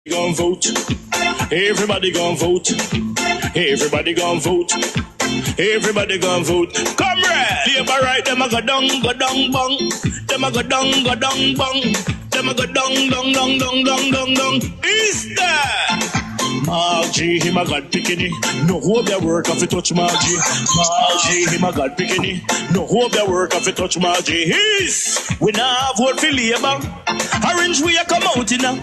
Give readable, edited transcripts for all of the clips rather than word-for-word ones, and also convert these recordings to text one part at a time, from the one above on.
Gon' vote. Everybody gon' vote. Everybody gon' vote. Everybody gon' vote. Comrade! Labor right, them a go down, bong. Them a go down, bong. Them a go down. Is that? Margie, him a God picking. No hope their work if you touch Margie. Margie, him a God picking. No hope their work if you touch Margie. We now vote for Labour. Orange we a come out in now.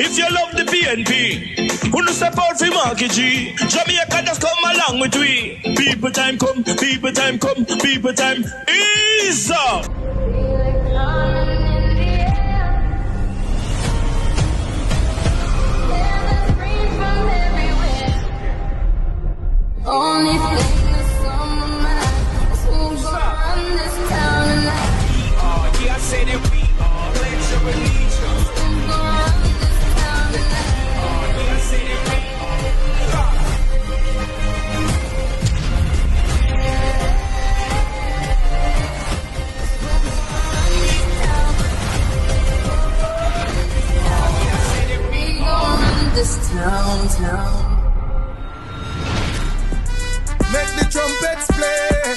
If you love the PNP, who no step out for Marky G. Jamaica just come along with we. People time come, people time come, people time is up. Only thing that's on my mind is who's gonna run this town tonight. Yeah, I say that we are. Pledge your allegiance. Who's gonna run this town tonight? Yeah, I say that we We gonna run this town. Make the trumpets play.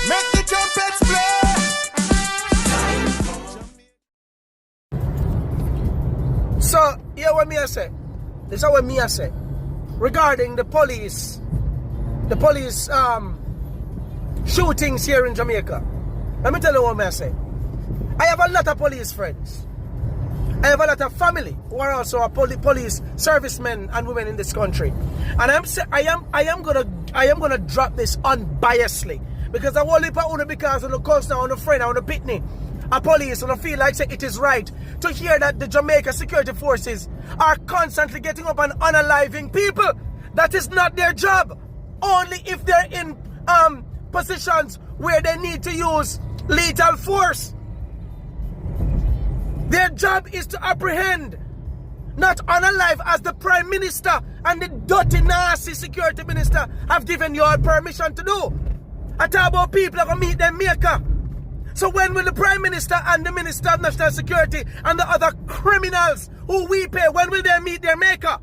Make the trumpets play. So, hear what me I say. This is what me I say. Regarding the police shootings here in Jamaica. Let me tell you what me I say. I have a lot of police friends. I have a lot of family who are also police servicemen and women in this country, and I am gonna drop this unbiasedly because I won't leave out because of the cousin, on the friend, on the pitney, a police, and I feel like say it is right to hear that the Jamaica security forces are constantly getting up and unaliving people. That is not their job. Only if they're in positions where they need to use lethal force. Their job is to apprehend, not unalive, as the Prime Minister and the dirty, nasty Security Minister have given you all permission to do. I talk about people are going to meet their maker. So when will the Prime Minister and the Minister of National Security and the other criminals who we pay, when will they meet their maker?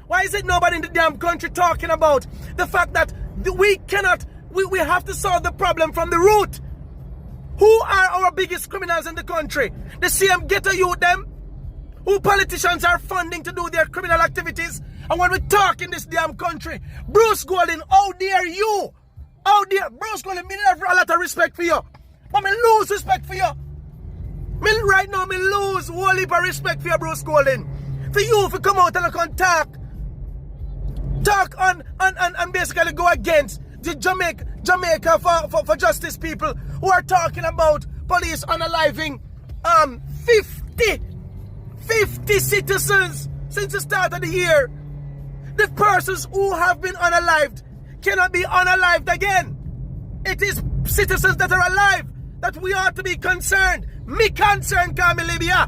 Why is it nobody in the damn country talking about the fact that we have to solve the problem from the root? Who are our biggest criminals in the country? The same ghetto youth them, who politicians are funding to do their criminal activities. And when we talk in this damn country, Bruce Golding, how dare you? How dare Bruce Golding, me have a lot of respect for you. But me lose respect for you. Right now, me lose whole heap of respect for you, Bruce Golding. For you, if you come out and you can talk and basically go against the Jamaica for justice people who are talking about police unaliving 50 citizens since the start of the year. The persons who have been unalived cannot be unalived again. It is citizens that are alive that we ought to be concerned. Me concerned, Kami Libya.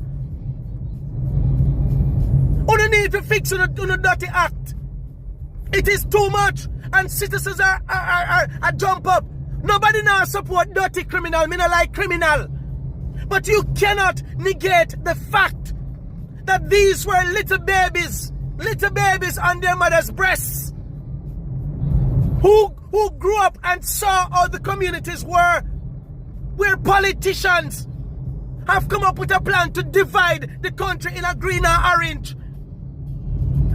We need to fix on a dirty act. It is too much, and citizens are jump up. Nobody now support dirty criminal. Me not like criminal. But you cannot negate the fact that these were little babies on their mother's breasts, who grew up and saw how the communities were, where politicians have come up with a plan to divide the country in a green and orange.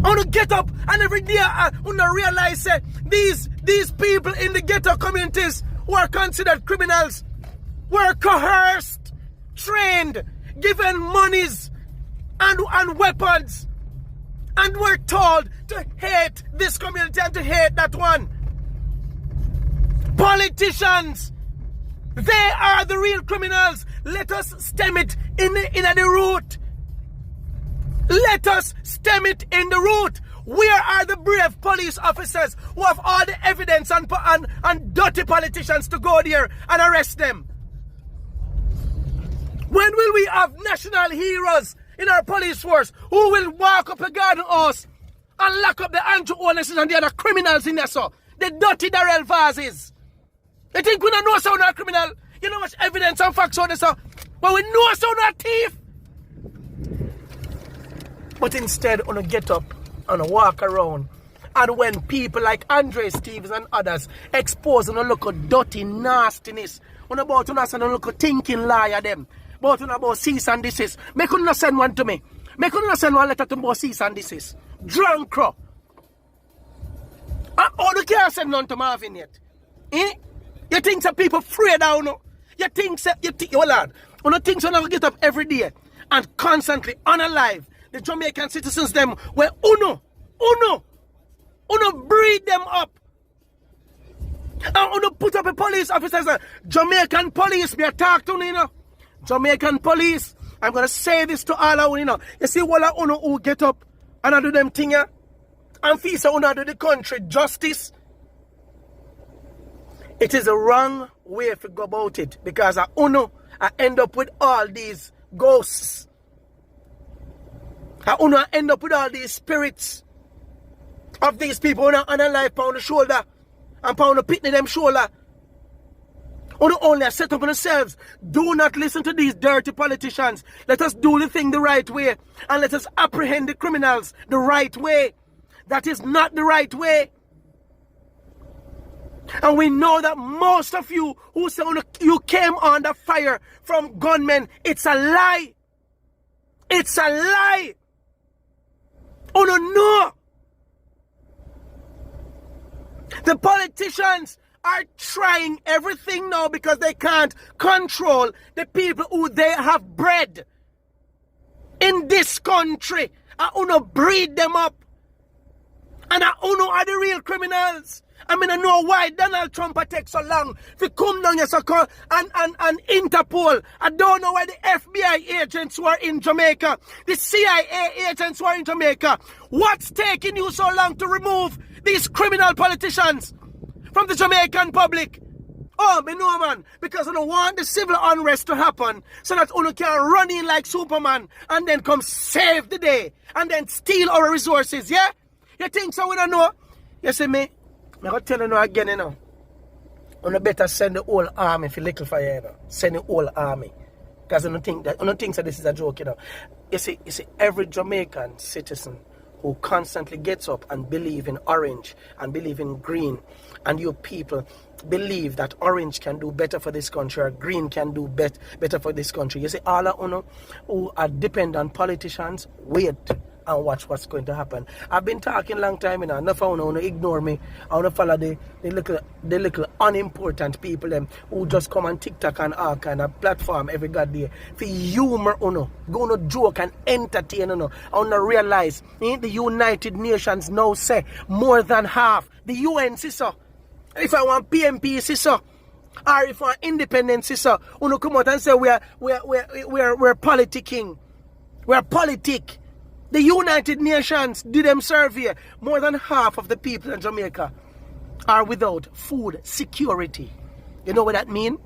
I want to get up and every day I want to realize that these people in the ghetto communities who are considered criminals were coerced, trained, given monies and weapons, and were told to hate this community and to hate that one. Politicians, they are the real criminals. Let us stem it in the root. Let us stem it in the root. Where are the brave police officers who have all the evidence and dirty politicians to go there and arrest them? When will we have national heroes in our police force who will walk up a garden house and lock up the Andrew Oneses and the other criminals in there, so the dirty Darrell Vases? They think we don't know sound our criminal? You know much evidence and facts on this, so? But we know sound our thief. But instead, on get up and walk around. And when people like Andre Stevens and others expose on a look of dirty nastiness, on about on us and a look of thinking liar them, but on about cease and desist. Make you not send one to me. Make you not send one letter to me about cease and desist. Drunk crow. Oh, you can't send none to Marvin yet. Eh? You think some people afraid now, no? You think, hold on. You think so now get up every day and constantly unalive the Jamaican citizens them where uno breed them up. And uno put up a police officers, Jamaican police, me talk to you know. Jamaican police, I'm gonna say this to all of you know. You see what uno who get up and I do them thing here? And feel so uno do the country justice. It is a wrong way to go about it because I end up with all these ghosts. I end up with all these spirits of these people on a life on the shoulder and pound the pitney them shoulder. Only set up on themselves. Do not listen to these dirty politicians. Let us do the thing the right way and let us apprehend the criminals the right way. That is not the right way. And we know that most of you who say you came under fire from gunmen, it's a lie. It's a lie. Oh no. The politicians are trying everything now because they can't control the people who they have bred in this country. I wanna breed them up. And I wanna are the real criminals. I mean, I know why Donald Trump takes so long to come down here and Interpol. I don't know why the FBI agents who are in Jamaica, the CIA agents who are in Jamaica, what's taking you so long to remove these criminal politicians from the Jamaican public? Oh, me know, man, because I don't want the civil unrest to happen so that you can run in like Superman and then come save the day and then steal our resources, yeah? You think so? We don't know? You see me? I'm going to tell you now again, you know. You better send the whole army for little fire, you know. Send the whole army. Because I don't think that this is a joke, you know. You see, every Jamaican citizen who constantly gets up and believe in orange and believe in green, and you people believe that orange can do better for this country or green can do better for this country. You see, all of you who are dependent on politicians, wait and watch what's going to happen. I've been talking long time, you know. Enough I want to ignore me. I want to follow the little unimportant people them who just come on TikTok and all kind of platform every god day for humor, you know. Go no joke and entertain, you know. I want to realize the United Nations now say more than half. The UN say so. If I want PMP say so. Or if I want independence say so. You know, come out and say we're politicking. We're politic. The United Nations did them survey. More than half of the people in Jamaica are without food security. You know what that means?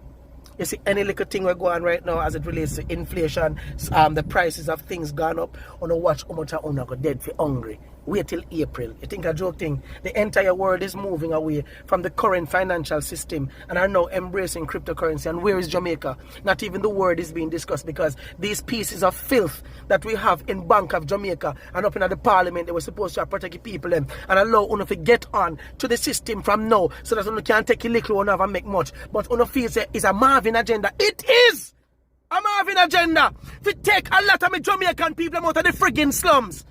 You see, any little thing we're going right now as it relates to inflation, the prices of things gone up. On watch how much are go dead for hungry. Wait till April. You think a joke thing? The entire world is moving away from the current financial system and are now embracing cryptocurrency. And where is Jamaica? Not even the word is being discussed because these pieces of filth that we have in Bank of Jamaica and up in the parliament, they were supposed to protect the people and allow us to get on to the system from now so that we can take a little one and make much. But we feel it's a Marvin agenda. It is a Marvin agenda to take a lot of Jamaican people out of the friggin' slums.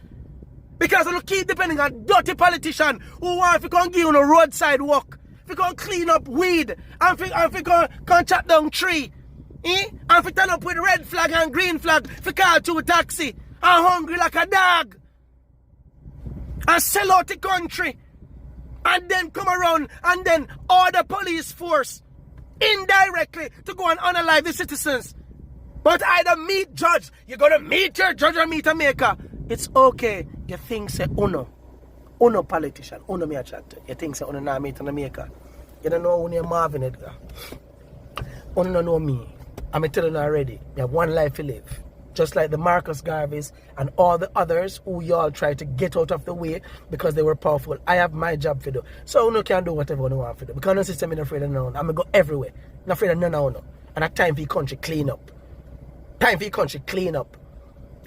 Because we keep depending on dirty politicians who want to come give you a roadside walk, if you can clean up weed, and if you can chop down tree, and if you turn up with red flag and green flag, if you call to a taxi, and hungry like a dog, and sell out the country, and then come around and then order police force indirectly to go and unalive the citizens. But either meet judge, you're going to meet your judge or meet a maker. It's okay. You think say uno politician, uno me a chat. You think say uno na meet and a maker. You don't know who you're Marvin Edgar. Uno don't know me. I'm telling you already. You have one life to live. Just like the Marcus Garveys and all the others who y'all try to get out of the way because they were powerful. I have my job to do. So uno can do whatever uno want to do. Because no system is afraid of none. I'm going to go everywhere. Not afraid of none of uno. And at time for your country clean up. Time for your country clean up.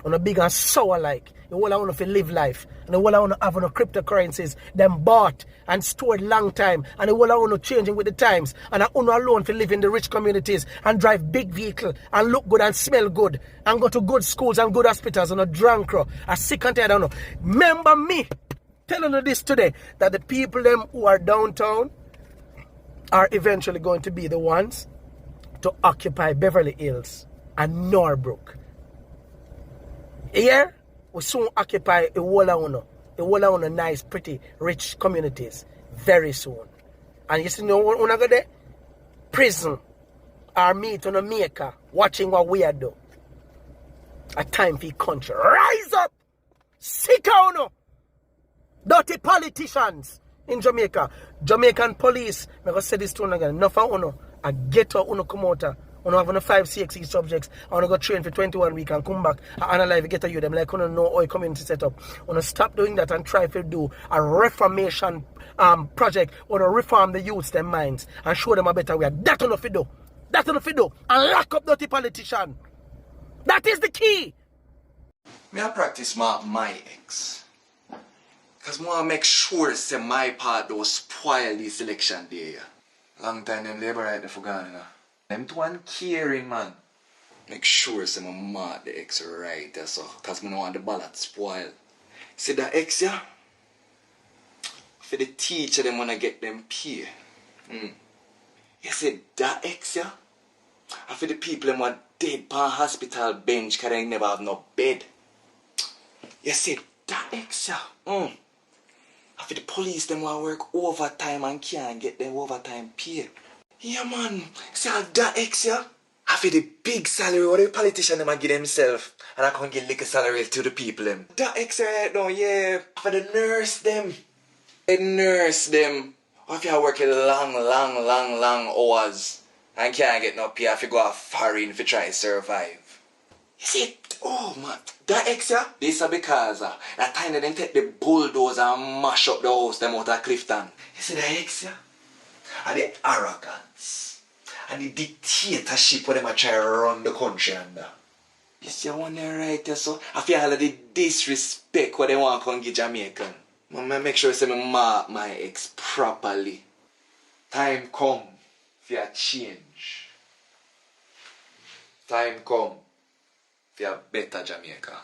On a big and sour like. the whole I want to live life. And the whole I want to have on the cryptocurrencies, them bought and stored long time. And the whole I want to changing with the times. And I want alone to live in the rich communities and drive big vehicle and look good and smell good. And go to good schools and good hospitals and a drunk, a sick and tired, I don't know. Remember me telling you this today, that the people them who are downtown are eventually going to be the ones to occupy Beverly Hills and Norbrook. Here, we soon occupy a whole of nice, pretty, rich communities very soon. And you see, when I go there, prison or meet on a maker, watching what we are doing. A time for country. Rise up! Sick on dirty politicians in Jamaica. Jamaican police, I'm going to say this to you again. Enough of you, a ghetto uno come out. Uno have 5 CXE subjects. I want to go train for 21 weeks and come back and analyze get you them like you know how community set up. I want to stop doing that and try to do a reformation project. I want to reform the youths, their minds, and show them a better way. That's enough to do. That's enough to do. And lock up dirty politician. That is the key. Me I practice my ex. Because I want to make sure say my part don't spoil this election day. Long time them labor right there for gone, you know. Them to one caring man. Make sure say my mark the ex right there so. Because I don't want the ballot spoil. See that ex yeah? For the teacher them wanna get them pay. You see that ex yeah? And for the people them want dead pan hospital bench because they never have no bed. You see that ex yeah? And for the police them want work overtime and can't get them overtime pay. Yeah man, see how that ex yeah? And for the big salary what the politician them give themselves and I can get little salary to the people them. That ex right now, yeah. For the nurse them. The nurse them. Or if you are working long hours and can't get no pay if you go off foreign to try to survive. You see, oh man, that ex yeah? This is because that time they didn't take the bulldozer and mash up the house them out of Clifton. You see that ex yeah? And the arrogance and the dictatorship where they try to run the country under. You see one there right there so? I feel all of the disrespect what they want to come give Jamaican. I make sure I say me mark my ex properly. Time come for a change. Time come for a better Jamaica.